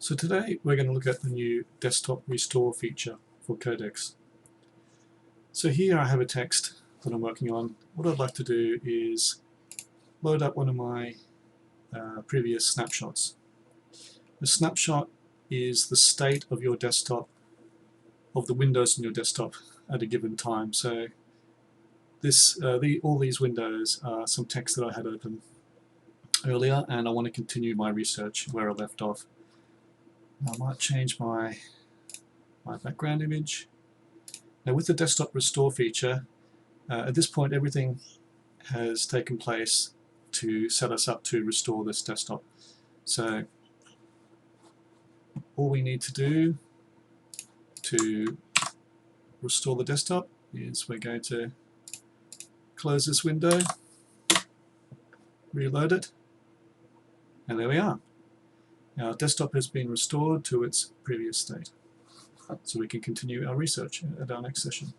So today we're going to look at the new desktop restore feature for Codex. So here I have a text that I'm working on. What I'd like to do is load up one of my previous snapshots. The snapshot is the state of your desktop, of the windows in your desktop at a given time. So all these windows are some text that I had open earlier, and I want to continue my research where I left off. I might change my background image. Now with the desktop restore feature, at this point everything has taken place to set us up to restore this desktop. So all we need to do to restore the desktop is we're going to close this window, reload it, and there we are. Our desktop has been restored to its previous state. So we can continue our research at our next session.